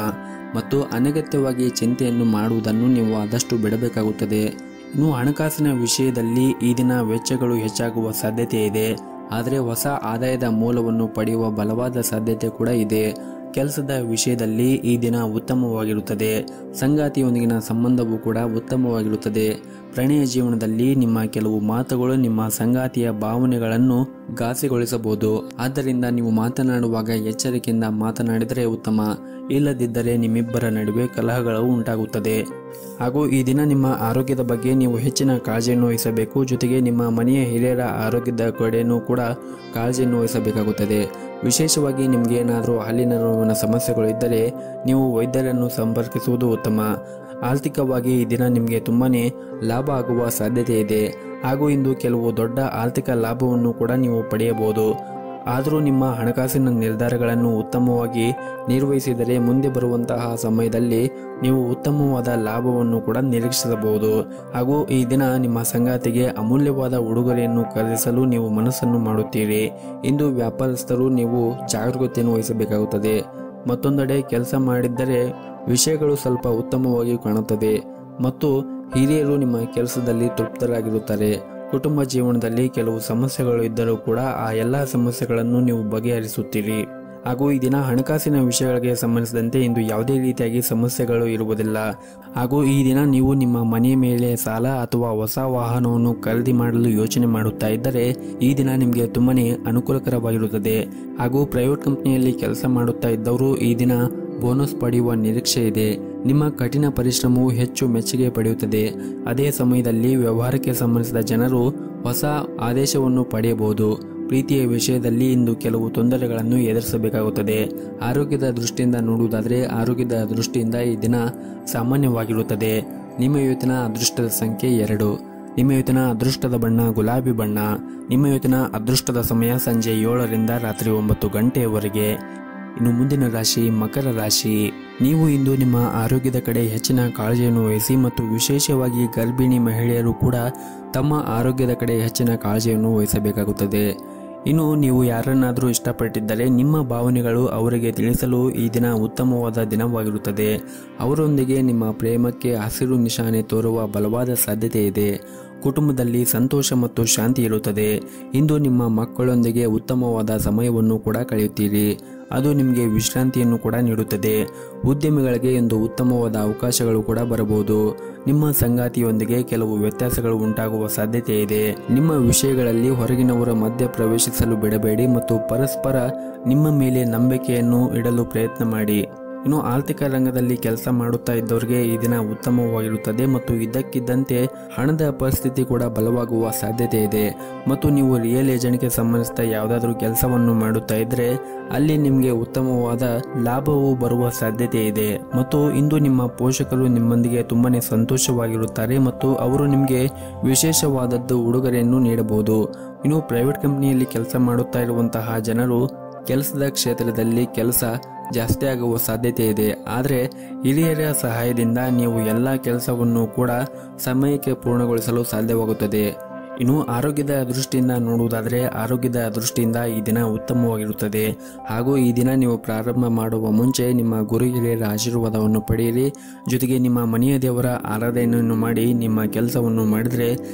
ಮತ್ತು ಅನಗತ್ಯವಾಗಿ ಚಿಂತೆಯನ್ನು ಮಾಡುವುದನ್ನು ನೀವು ಆದಷ್ಟು ಬಿಡಬೇಕಾಗುತ್ತದೆ. ಇನ್ನು ಹಣಕಾಸಿನ ವಿಷಯದಲ್ಲಿ ಈ ದಿನ ವೆಚ್ಚಗಳು ಹೆಚ್ಚಾಗುವ ಸಾಧ್ಯತೆ ಇದೆ. ಆದರೆ ಹೊಸ ಆದಾಯದ ಮೂಲವನ್ನು ಪಡೆಯುವ ಬಲವಾದ ಸಾಧ್ಯತೆ ಕೂಡ ಇದೆ. ಕೆಲಸದ ವಿಷಯದಲ್ಲಿ ಈ ದಿನ ಉತ್ತಮವಾಗಿರುತ್ತದೆ. ಸಂಗಾತಿಯೊಂದಿಗಿನ ಸಂಬಂಧವೂ ಕೂಡ ಉತ್ತಮವಾಗಿರುತ್ತದೆ. ಪ್ರಣಯ ಜೀವನದಲ್ಲಿ ನಿಮ್ಮ ಕೆಲವು ಮಾತುಗಳು ನಿಮ್ಮ ಸಂಗಾತಿಯ ಭಾವನೆಗಳನ್ನು ಘಾಸಿಗೊಳಿಸಬಹುದು. ಆದ್ದರಿಂದ ನೀವು ಮಾತನಾಡುವಾಗ ಎಚ್ಚರಿಕೆಯಿಂದ ಮಾತನಾಡಿದರೆ ಉತ್ತಮ. ಇಲ್ಲದಿದ್ದರೆ ನಿಮ್ಮಿಬ್ಬರ ನಡುವೆ ಕಲಹಗಳು ಉಂಟಾಗುತ್ತದೆ. ಹಾಗೂ ಈ ದಿನ ನಿಮ್ಮ ಆರೋಗ್ಯದ ಬಗ್ಗೆ ನೀವು ಹೆಚ್ಚಿನ ಕಾಳಜಿಯನ್ನು ವಹಿಸಬೇಕು. ಜೊತೆಗೆ ನಿಮ್ಮ ಮನೆಯ ಹಿರಿಯರ ಆರೋಗ್ಯದ ಕಡೆಯೂ ಕೂಡ ಕಾಳಜಿಯನ್ನು ವಹಿಸಬೇಕಾಗುತ್ತದೆ. ವಿಶೇಷವಾಗಿ ನಿಮಗೆ ಏನಾದರೂ ಹಲ್ಲಿನ ನೋವಿನ ಸಮಸ್ಯೆಗಳು ಇದ್ದರೆ ನೀವು ವೈದ್ಯರನ್ನು ಸಂಪರ್ಕಿಸುವುದು ಉತ್ತಮ. ಆರ್ಥಿಕವಾಗಿ ಈ ದಿನ ನಿಮಗೆ ತುಂಬಾನೇ ಲಾಭ ಆಗುವ ಸಾಧ್ಯತೆ ಇದೆ ಹಾಗೂ ಇಂದು ಕೆಲವು ದೊಡ್ಡ ಆರ್ಥಿಕ ಲಾಭವನ್ನು ಕೂಡ ನೀವು ಪಡೆಯಬಹುದು. ಆದರೂ ನಿಮ್ಮ ಹಣಕಾಸಿನ ನಿರ್ಧಾರಗಳನ್ನು ಉತ್ತಮವಾಗಿ ನಿರ್ವಹಿಸಿದರೆ ಮುಂದೆ ಬರುವಂತಹ ಸಮಯದಲ್ಲಿ ನೀವು ಉತ್ತಮವಾದ ಲಾಭವನ್ನು ಕೂಡ ನಿರೀಕ್ಷಿಸಬಹುದು. ಹಾಗೂ ಈ ದಿನ ನಿಮ್ಮ ಸಂಗಾತಿಗೆ ಅಮೂಲ್ಯವಾದ ಉಡುಗೊರೆಯನ್ನು ಖರೀದಿಸಲು ನೀವು ಮನಸ್ಸನ್ನು ಮಾಡುತ್ತೀರಿ. ಇಂದು ವ್ಯಾಪಾರಸ್ಥರು ನೀವು ಜಾಗರೂಕತೆಯನ್ನು ವಹಿಸಬೇಕಾಗುತ್ತದೆ. ಮತ್ತೊಂದೆಡೆ ಕೆಲಸ ಮಾಡಿದ್ದರೆ ವಿಷಯಗಳು ಸ್ವಲ್ಪ ಉತ್ತಮವಾಗಿ ಕಾಣುತ್ತದೆ ಮತ್ತು ಹಿರಿಯರು ನಿಮ್ಮ ಕೆಲಸದಲ್ಲಿ ತೃಪ್ತರಾಗಿರುತ್ತಾರೆ. ಕುಟುಂಬ ಜೀವನದಲ್ಲಿ ಕೆಲವು ಸಮಸ್ಯೆಗಳು ಇದ್ದರೂ ಕೂಡ ಆ ಎಲ್ಲ ಸಮಸ್ಯೆಗಳನ್ನು ನೀವು ಬಗೆಹರಿಸುತ್ತೀರಿ. ಹಾಗೂ ಈ ದಿನ ಹಣಕಾಸಿನ ವಿಷಯಗಳಿಗೆ ಸಂಬಂಧಿಸಿದಂತೆ ಇಂದು ಯಾವುದೇ ರೀತಿಯಾಗಿ ಸಮಸ್ಯೆಗಳು ಇರುವುದಿಲ್ಲ. ಹಾಗೂ ಈ ದಿನ ನೀವು ನಿಮ್ಮ ಮನೆಯ ಮೇಲೆ ಸಾಲ ಅಥವಾ ಹೊಸ ವಾಹನವನ್ನು ಖರೀದಿ ಮಾಡಲು ಯೋಚನೆ ಮಾಡುತ್ತಾ ಇದ್ದರೆ ಈ ದಿನ ನಿಮಗೆ ತುಂಬಾನೇ ಅನುಕೂಲಕರವಾಗಿರುತ್ತದೆ. ಹಾಗೂ ಪ್ರೈವೇಟ್ ಕಂಪನಿಯಲ್ಲಿ ಕೆಲಸ ಮಾಡುತ್ತಾ ಇದ್ದವರು ಈ ದಿನ ಬೋನಸ್ ಪಡೆಯುವ ನಿರೀಕ್ಷೆ ಇದೆ. ನಿಮ್ಮ ಕಠಿಣ ಪರಿಶ್ರಮವು ಹೆಚ್ಚು ಮೆಚ್ಚುಗೆ ಪಡೆಯುತ್ತದೆ. ಅದೇ ಸಮಯದಲ್ಲಿ ವ್ಯವಹಾರಕ್ಕೆ ಸಂಬಂಧಿಸಿದ ಜನರು ಹೊಸ ಆದೇಶವನ್ನು ಪಡೆಯಬಹುದು. ಪ್ರೀತಿಯ ವಿಷಯದಲ್ಲಿ ಇಂದು ಕೆಲವು ತೊಂದರೆಗಳನ್ನು ಎದುರಿಸಬೇಕಾಗುತ್ತದೆ. ಆರೋಗ್ಯದ ದೃಷ್ಟಿಯಿಂದ ನೋಡುವುದಾದರೆ ಆರೋಗ್ಯದ ದೃಷ್ಟಿಯಿಂದ ಈ ದಿನ ಸಾಮಾನ್ಯವಾಗಿರುತ್ತದೆ. ನಿಮ್ಮ ಇವತ್ತಿನ ಅದೃಷ್ಟದ ಸಂಖ್ಯೆ 2. ನಿಮ್ಮ ಇವತ್ತಿನ ಅದೃಷ್ಟದ ಬಣ್ಣ ಗುಲಾಬಿ ಬಣ್ಣ. ನಿಮ್ಮ ಇವತ್ತಿನ ಅದೃಷ್ಟದ ಸಮಯ ಸಂಜೆ 7ರಿಂದ ರಾತ್ರಿ 9 ಗಂಟೆಯವರೆಗೆ. ಇನ್ನು ಮುಂದಿನ ರಾಶಿ ಮಕರ ರಾಶಿ. ನೀವು ಇಂದು ನಿಮ್ಮ ಆರೋಗ್ಯದ ಕಡೆ ಹೆಚ್ಚಿನ ಕಾಳಜಿಯನ್ನು ವಹಿಸಿ ಮತ್ತು ವಿಶೇಷವಾಗಿ ಗರ್ಭಿಣಿ ಮಹಿಳೆಯರು ಕೂಡ ತಮ್ಮ ಆರೋಗ್ಯದ ಕಡೆ ಹೆಚ್ಚಿನ ಕಾಳಜಿಯನ್ನು ವಹಿಸಬೇಕಾಗುತ್ತದೆ. ಇನ್ನು ನೀವು ಯಾರನ್ನಾದರೂ ಇಷ್ಟಪಟ್ಟಿದ್ದರೆ ನಿಮ್ಮ ಭಾವನೆಗಳು ಅವರಿಗೆ ತಿಳಿಸಲು ಈ ದಿನ ಉತ್ತಮವಾದ ದಿನವಾಗಿರುತ್ತದೆ. ಅವರೊಂದಿಗೆ ನಿಮ್ಮ ಪ್ರೇಮಕ್ಕೆ ಹಸಿರು ನಿಶಾನೆ ತೋರುವ ಬಲವಾದ ಸಾಧ್ಯತೆ ಇದೆ. ಕುಟುಂಬದಲ್ಲಿ ಸಂತೋಷ ಮತ್ತು ಶಾಂತಿ ಇರುತ್ತದೆ. ಇಂದು ನಿಮ್ಮ ಮಕ್ಕಳೊಂದಿಗೆ ಉತ್ತಮವಾದ ಸಮಯವನ್ನು ಕೂಡ ಕಳೆಯುತ್ತೀರಿ. ಅದು ನಿಮಗೆ ವಿಶ್ರಾಂತಿಯನ್ನು ಕೂಡ ನೀಡುತ್ತದೆ. ಉದ್ಯಮಿಗಳಿಗೆ ಇಂದು ಉತ್ತಮವಾದ ಅವಕಾಶಗಳು ಕೂಡ ಬರಬಹುದು. ನಿಮ್ಮ ಸಂಗಾತಿಯೊಂದಿಗೆ ಕೆಲವು ವ್ಯತ್ಯಾಸಗಳು ಉಂಟಾಗುವ ಸಾಧ್ಯತೆ ಇದೆ. ನಿಮ್ಮ ವಿಷಯಗಳಲ್ಲಿ ಹೊರಗಿನವರ ಮಧ್ಯೆ ಪ್ರವೇಶಿಸಲು ಬಿಡಬೇಡಿ ಮತ್ತು ಪರಸ್ಪರ ನಿಮ್ಮ ಮೇಲೆ ನಂಬಿಕೆಯನ್ನು ಇಡಲು ಪ್ರಯತ್ನ ಮಾಡಿ. ಇನ್ನು ಆರ್ಥಿಕ ರಂಗದಲ್ಲಿ ಕೆಲಸ ಮಾಡುತ್ತಾ ಇದ್ದವರಿಗೆ ಈ ದಿನ ಉತ್ತಮವಾಗಿರುತ್ತದೆ ಮತ್ತು ಇದ್ದಕ್ಕಿದ್ದಂತೆ ಹಣದ ಪರಿಸ್ಥಿತಿ ಕೂಡ ಬಲವಾಗುವ ಸಾಧ್ಯತೆ ಇದೆ. ಮತ್ತು ನೀವು ರಿಯಲ್ ಏಜೆಂಟ್ಗೆ ಸಂಬಂಧಿಸಿದ ಯಾವುದಾದ್ರೂ ಕೆಲಸವನ್ನು ಮಾಡುತ್ತಾ ಇದ್ದರೆ ಅಲ್ಲಿ ನಿಮಗೆ ಉತ್ತಮವಾದ ಲಾಭವು ಬರುವ ಸಾಧ್ಯತೆ ಇದೆ. ಮತ್ತು ಇಂದು ನಿಮ್ಮ ಪೋಷಕರು ನಿಮ್ಮೊಂದಿಗೆ ತುಂಬಾನೇ ಸಂತೋಷವಾಗಿರುತ್ತಾರೆ ಮತ್ತು ಅವರು ನಿಮಗೆ ವಿಶೇಷವಾದದ್ದು ಉಡುಗೊರೆಯನ್ನು ನೀಡಬಹುದು. ಇನ್ನು ಪ್ರೈವೇಟ್ ಕಂಪನಿಯಲ್ಲಿ ಕೆಲಸ ಮಾಡುತ್ತಾ ಇರುವಂತಹ ಜನರು ಕೆಲಸದ ಕ್ಷೇತ್ರದಲ್ಲಿ ಕೆಲಸ ಜಾಸ್ತಿ ಆಗುವ ಸಾಧ್ಯತೆ ಇದೆ. ಆದರೆ ಹಿರಿಯರ ಸಹಾಯದಿಂದ ನೀವು ಎಲ್ಲ ಕೆಲಸವನ್ನು ಕೂಡ ಸಮಯಕ್ಕೆ ಪೂರ್ಣಗೊಳಿಸಲು ಸಾಧ್ಯವಾಗುತ್ತದೆ. ಇನ್ನು ಆರೋಗ್ಯದ ದೃಷ್ಟಿಯಿಂದ ನೋಡುವುದಾದರೆ ಆರೋಗ್ಯದ ದೃಷ್ಟಿಯಿಂದ ಈ ದಿನ ಉತ್ತಮವಾಗಿರುತ್ತದೆ. ಹಾಗೂ ಈ ದಿನ ನೀವು ಪ್ರಾರಂಭ ಮಾಡುವ ಮುಂಚೆ ನಿಮ್ಮ ಗುರು ಹಿರಿಯರ ಆಶೀರ್ವಾದವನ್ನು ಪಡೆಯಿರಿ. ಜೊತೆಗೆ ನಿಮ್ಮ ಮನೆಯ ದೇವರ ಆರಾಧನೆಯನ್ನು ಮಾಡಿ ನಿಮ್ಮ ಕೆಲಸವನ್ನು ಮಾಡಿದರೆ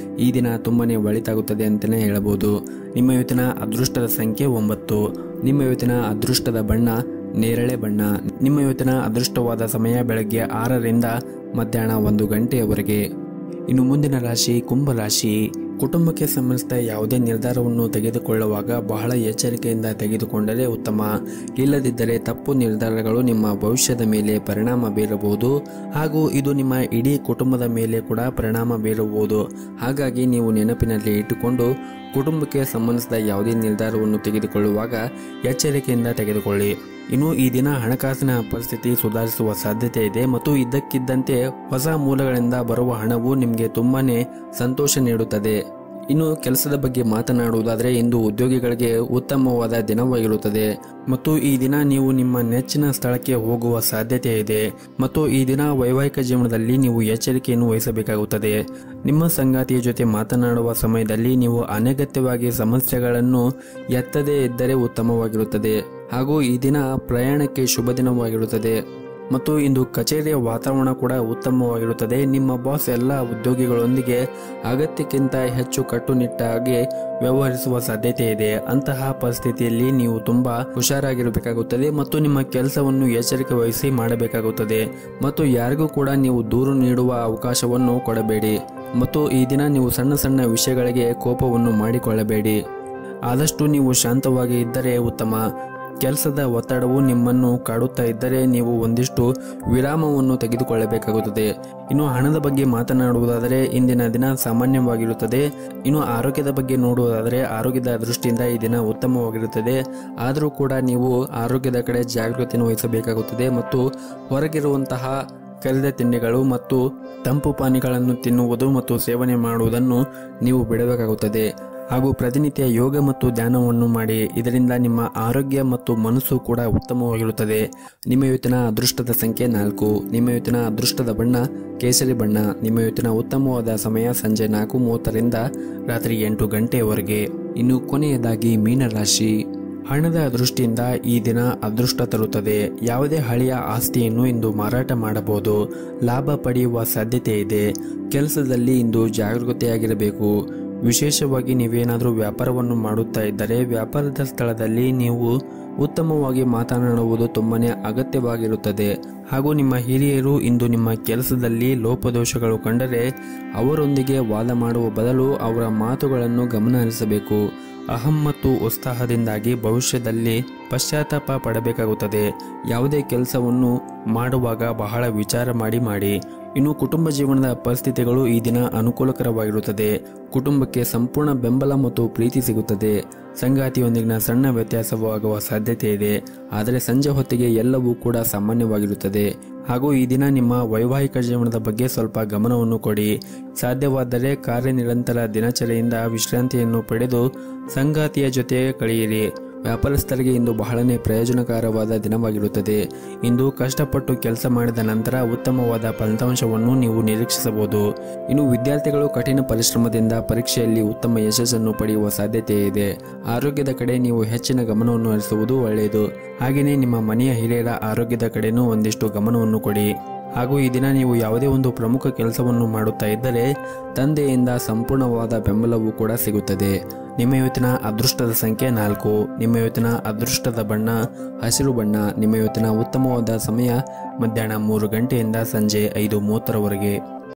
ಈ ದಿನ ತುಂಬಾನೇ ಒಳಿತಾಗುತ್ತದೆ ಅಂತಲೇ ಹೇಳಬಹುದು. ನಿಮ್ಮ ಇವತ್ತಿನ ಅದೃಷ್ಟದ ಸಂಖ್ಯೆ 9. ನಿಮ್ಮ ಇವತ್ತಿನ ಅದೃಷ್ಟದ ಬಣ್ಣ ನೇರಳೆ ಬಣ್ಣ. ನಿಮ್ಮ ಇವತ್ತಿನ ಅದೃಷ್ಟವಾದ ಸಮಯ ಬೆಳಗ್ಗೆ 6ರಿಂದ ಮಧ್ಯಾಹ್ನ 1 ಗಂಟೆಯವರೆಗೆ. ಇನ್ನು ಮುಂದಿನ ರಾಶಿ ಕುಂಭರಾಶಿ. ಕುಟುಂಬಕ್ಕೆ ಸಂಬಂಧಿಸಿದ ಯಾವುದೇ ನಿರ್ಧಾರವನ್ನು ತೆಗೆದುಕೊಳ್ಳುವಾಗ ಬಹಳ ಎಚ್ಚರಿಕೆಯಿಂದ ತೆಗೆದುಕೊಂಡರೆ ಉತ್ತಮ. ಇಲ್ಲದಿದ್ದರೆ ತಪ್ಪು ನಿರ್ಧಾರಗಳು ನಿಮ್ಮ ಭವಿಷ್ಯದ ಮೇಲೆ ಪರಿಣಾಮ ಬೀರಬಹುದು ಹಾಗೂ ಇದು ನಿಮ್ಮ ಇಡೀ ಕುಟುಂಬದ ಮೇಲೆ ಕೂಡ ಪರಿಣಾಮ ಬೀರಬಹುದು. ಹಾಗಾಗಿ ನೀವು ನೆನಪಿನಲ್ಲಿ ಇಟ್ಟುಕೊಂಡು ಕುಟುಂಬಕ್ಕೆ ಸಂಬಂಧಿಸಿದ ಯಾವುದೇ ನಿರ್ಧಾರವನ್ನು ತೆಗೆದುಕೊಳ್ಳುವಾಗ ಎಚ್ಚರಿಕೆಯಿಂದ ತೆಗೆದುಕೊಳ್ಳಿ. ಇನ್ನು ಈ ದಿನ ಹಣಕಾಸಿನ ಪರಿಸ್ಥಿತಿ ಸುಧಾರಿಸುವ ಸಾಧ್ಯತೆ ಇದೆ ಮತ್ತು ಇದ್ದಕ್ಕಿದ್ದಂತೆ ಹೊಸ ಮೂಲಗಳಿಂದ ಬರುವ ಹಣವು ನಿಮಗೆ ತುಂಬಾನೇ ಸಂತೋಷ ನೀಡುತ್ತದೆ. ಇನ್ನು ಕೆಲಸದ ಬಗ್ಗೆ ಮಾತನಾಡುವುದಾದರೆ ಇಂದು ಉದ್ಯೋಗಿಗಳಿಗೆ ಉತ್ತಮವಾದ ದಿನವಾಗಿರುತ್ತದೆ ಮತ್ತು ಈ ದಿನ ನೀವು ನಿಮ್ಮ ನೆಚ್ಚಿನ ಸ್ಥಳಕ್ಕೆ ಹೋಗುವ ಸಾಧ್ಯತೆ ಇದೆ. ಮತ್ತು ಈ ದಿನ ವೈವಾಹಿಕ ಜೀವನದಲ್ಲಿ ನೀವು ಎಚ್ಚರಿಕೆಯನ್ನು ವಹಿಸಬೇಕಾಗುತ್ತದೆ. ನಿಮ್ಮ ಸಂಗಾತಿಯ ಜೊತೆ ಮಾತನಾಡುವ ಸಮಯದಲ್ಲಿ ನೀವು ಅನಗತ್ಯವಾಗಿ ಸಮಸ್ಯೆಗಳನ್ನು ಎತ್ತದೇ ಇದ್ದರೆ ಉತ್ತಮವಾಗಿರುತ್ತದೆ. ಹಾಗೂ ಈ ದಿನ ಪ್ರಯಾಣಕ್ಕೆ ಶುಭ ದಿನವಾಗಿರುತ್ತದೆ ಮತ್ತು ಇಂದು ಕಚೇರಿಯ ವಾತಾವರಣ ಕೂಡ ಉತ್ತಮವಾಗಿರುತ್ತದೆ. ನಿಮ್ಮ ಬಾಸ್ ಎಲ್ಲ ಉದ್ಯೋಗಿಗಳೊಂದಿಗೆ ಅಗತ್ಯಕ್ಕಿಂತ ಹೆಚ್ಚು ಕಟ್ಟುನಿಟ್ಟಾಗಿ ವ್ಯವಹರಿಸುವ ಸಾಧ್ಯತೆ ಇದೆ. ಅಂತಹ ಪರಿಸ್ಥಿತಿಯಲ್ಲಿ ನೀವು ತುಂಬಾ ಹುಷಾರಾಗಿರಬೇಕಾಗುತ್ತದೆ ಮತ್ತು ನಿಮ್ಮ ಕೆಲಸವನ್ನು ಎಚ್ಚರಿಕೆ ವಹಿಸಿ ಮಾಡಬೇಕಾಗುತ್ತದೆ. ಮತ್ತು ಯಾರಿಗೂ ಕೂಡ ನೀವು ದೂರು ನೀಡುವ ಅವಕಾಶವನ್ನು ಕೊಡಬೇಡಿ. ಮತ್ತು ಈ ದಿನ ನೀವು ಸಣ್ಣ ಸಣ್ಣ ವಿಷಯಗಳಿಗೆ ಕೋಪವನ್ನು ಮಾಡಿಕೊಳ್ಳಬೇಡಿ. ಆದಷ್ಟು ನೀವು ಶಾಂತವಾಗಿ ಇದ್ದರೆ ಉತ್ತಮ. ಕೆಲಸದ ಒತ್ತಡವು ನಿಮ್ಮನ್ನು ಕಾಡುತ್ತಾ ಇದ್ದರೆ ನೀವು ಒಂದಿಷ್ಟು ವಿರಾಮವನ್ನು ತೆಗೆದುಕೊಳ್ಳಬೇಕಾಗುತ್ತದೆ. ಇನ್ನು ಹಣದ ಬಗ್ಗೆ ಮಾತನಾಡುವುದಾದರೆ ಇಂದಿನ ದಿನ ಸಾಮಾನ್ಯವಾಗಿರುತ್ತದೆ. ಇನ್ನು ಆರೋಗ್ಯದ ಬಗ್ಗೆ ನೋಡುವುದಾದರೆ ಆರೋಗ್ಯದ ದೃಷ್ಟಿಯಿಂದ ಈ ದಿನ ಉತ್ತಮವಾಗಿರುತ್ತದೆ. ಆದರೂ ಕೂಡ ನೀವು ಆರೋಗ್ಯದ ಕಡೆ ಜಾಗೃತಿಯನ್ನು ವಹಿಸಬೇಕಾಗುತ್ತದೆ ಮತ್ತು ಹೊರಗಿರುವಂತಹ ಕರಿದ ತಿಂಡಿಗಳು ಮತ್ತು ತಂಪು ಪಾನೀಯಗಳನ್ನು ತಿನ್ನುವುದು ಮತ್ತು ಸೇವನೆ ಮಾಡುವುದನ್ನು ನೀವು ಬಿಡಬೇಕಾಗುತ್ತದೆ. ಹಾಗೂ ಪ್ರತಿನಿತ್ಯ ಯೋಗ ಮತ್ತು ಧ್ಯಾನವನ್ನು ಮಾಡಿ. ಇದರಿಂದ ನಿಮ್ಮ ಆರೋಗ್ಯ ಮತ್ತು ಮನಸ್ಸು ಕೂಡ ಉತ್ತಮವಾಗಿರುತ್ತದೆ. ನಿಮ್ಮ ಇವತ್ತಿನ ಅದೃಷ್ಟದ ಸಂಖ್ಯೆ 4. ನಿಮ್ಮ ಇವತ್ತಿನ ಅದೃಷ್ಟದ ಬಣ್ಣ ಕೇಸರಿ ಬಣ್ಣ. ನಿಮ್ಮ ಇವತ್ತಿನ ಉತ್ತಮವಾದ ಸಮಯ ಸಂಜೆ 4:30ರಿಂದ ರಾತ್ರಿ 8 ಗಂಟೆಯವರೆಗೆ. ಇನ್ನು ಕೊನೆಯದಾಗಿ ಮೀನರಾಶಿ. ಹಣದ ದೃಷ್ಟಿಯಿಂದ ಈ ದಿನ ಅದೃಷ್ಟ ತರುತ್ತದೆ. ಯಾವುದೇ ಹಳೆಯ ಆಸ್ತಿಯನ್ನು ಇಂದು ಮಾರಾಟ ಮಾಡಬಹುದು. ಲಾಭ ಪಡೆಯುವ ಸಾಧ್ಯತೆ ಇದೆ. ಕೆಲಸದಲ್ಲಿ ಇಂದು ಜಾಗರೂಕತೆಯಾಗಿರಬೇಕು. ವಿಶೇಷವಾಗಿ ನೀವೇನಾದರೂ ವ್ಯಾಪಾರವನ್ನು ಮಾಡುತ್ತಾ ಇದ್ದರೆ ವ್ಯಾಪಾರದ ಸ್ಥಳದಲ್ಲಿ ನೀವು ಉತ್ತಮವಾಗಿ ಮಾತನಾಡುವುದು ತುಂಬಾನೇ ಅಗತ್ಯವಾಗಿರುತ್ತದೆ. ಹಾಗೂ ನಿಮ್ಮ ಹಿರಿಯರು ಇಂದು ನಿಮ್ಮ ಕೆಲಸದಲ್ಲಿ ಲೋಪದೋಷಗಳು ಕಂಡರೆ ಅವರೊಂದಿಗೆ ವಾದ ಮಾಡುವ ಬದಲು ಅವರ ಮಾತುಗಳನ್ನು ಗಮನ ಹರಿಸಬೇಕು. ಅಹಂ ಮತ್ತು ಉತ್ಸಾಹದಿಂದಾಗಿ ಭವಿಷ್ಯದಲ್ಲಿ ಪಶ್ಚಾತ್ತಾಪ ಪಡಬೇಕಾಗುತ್ತದೆ. ಯಾವುದೇ ಕೆಲಸವನ್ನು ಮಾಡುವಾಗ ಬಹಳ ವಿಚಾರ ಮಾಡಿ. ಇನ್ನು ಕುಟುಂಬ ಜೀವನದ ಪರಿಸ್ಥಿತಿಗಳು ಈ ದಿನ ಅನುಕೂಲಕರವಾಗಿರುತ್ತದೆ. ಕುಟುಂಬಕ್ಕೆ ಸಂಪೂರ್ಣ ಬೆಂಬಲ ಮತ್ತು ಪ್ರೀತಿ ಸಿಗುತ್ತದೆ. ಸಂಗಾತಿಯೊಂದಿಗಿನ ಸಣ್ಣ ವ್ಯತ್ಯಾಸವಾಗುವ ಸಾಧ್ಯತೆ ಇದೆ. ಆದರೆ ಸಂಜೆ ಹೊತ್ತಿಗೆ ಎಲ್ಲವೂ ಕೂಡ ಸಾಮಾನ್ಯವಾಗಿರುತ್ತದೆ. ಹಾಗೂ ಈ ದಿನ ನಿಮ್ಮ ವೈವಾಹಿಕ ಜೀವನದ ಬಗ್ಗೆ ಸ್ವಲ್ಪ ಗಮನವನ್ನು ಕೊಡಿ. ಸಾಧ್ಯವಾದರೆ ಕಾರ್ಯನಿರಂತರ ದಿನಚರಿಯಿಂದ ವಿಶ್ರಾಂತಿಯನ್ನು ಪಡೆದು ಸಂಗಾತಿಯ ಜೊತೆ ಕಳೆಯಿರಿ. ವ್ಯಾಪಾರಸ್ಥರಿಗೆ ಇಂದು ಬಹಳನೇ ಪ್ರಯೋಜನಕರವಾದ ದಿನವಾಗಿರುತ್ತದೆ. ಇಂದು ಕಷ್ಟಪಟ್ಟು ಕೆಲಸ ಮಾಡಿದ ನಂತರ ಉತ್ತಮವಾದ ಫಲಿತಾಂಶವನ್ನು ನೀವು ನಿರೀಕ್ಷಿಸಬಹುದು. ಇನ್ನು ವಿದ್ಯಾರ್ಥಿಗಳು ಕಠಿಣ ಪರಿಶ್ರಮದಿಂದ ಪರೀಕ್ಷೆಯಲ್ಲಿ ಉತ್ತಮ ಯಶಸ್ಸನ್ನು ಪಡೆಯುವ ಸಾಧ್ಯತೆ ಇದೆ. ಆರೋಗ್ಯದ ಕಡೆ ನೀವು ಹೆಚ್ಚಿನ ಗಮನವನ್ನು ಹರಿಸುವುದು ಒಳ್ಳೆಯದು. ಹಾಗೆಯೇ ನಿಮ್ಮ ಮನೆಯ ಹಿರಿಯರ ಆರೋಗ್ಯದ ಕಡೆನೂ ಒಂದಿಷ್ಟು ಗಮನವನ್ನು ಕೊಡಿ. ಹಾಗೂ ಈ ದಿನ ನೀವು ಯಾವುದೇ ಒಂದು ಪ್ರಮುಖ ಕೆಲಸವನ್ನು ಮಾಡುತ್ತಾ ಇದ್ದರೆ ತಂದೆಯಿಂದ ಸಂಪೂರ್ಣವಾದ ಬೆಂಬಲವೂ ಕೂಡ ಸಿಗುತ್ತದೆ. ನಿಮ್ಮ ಇವತ್ತಿನ ಅದೃಷ್ಟದ ಸಂಖ್ಯೆ 4. ನಿಮ್ಮ ಇವತ್ತಿನ ಅದೃಷ್ಟದ ಬಣ್ಣ ಹಸಿರು ಬಣ್ಣ. ನಿಮ್ಮ ಇವತ್ತಿನ ಉತ್ತಮವಾದ ಸಮಯ ಮಧ್ಯಾಹ್ನ 3 ಗಂಟೆಯಿಂದ ಸಂಜೆ 5:30ರವರೆಗೆ.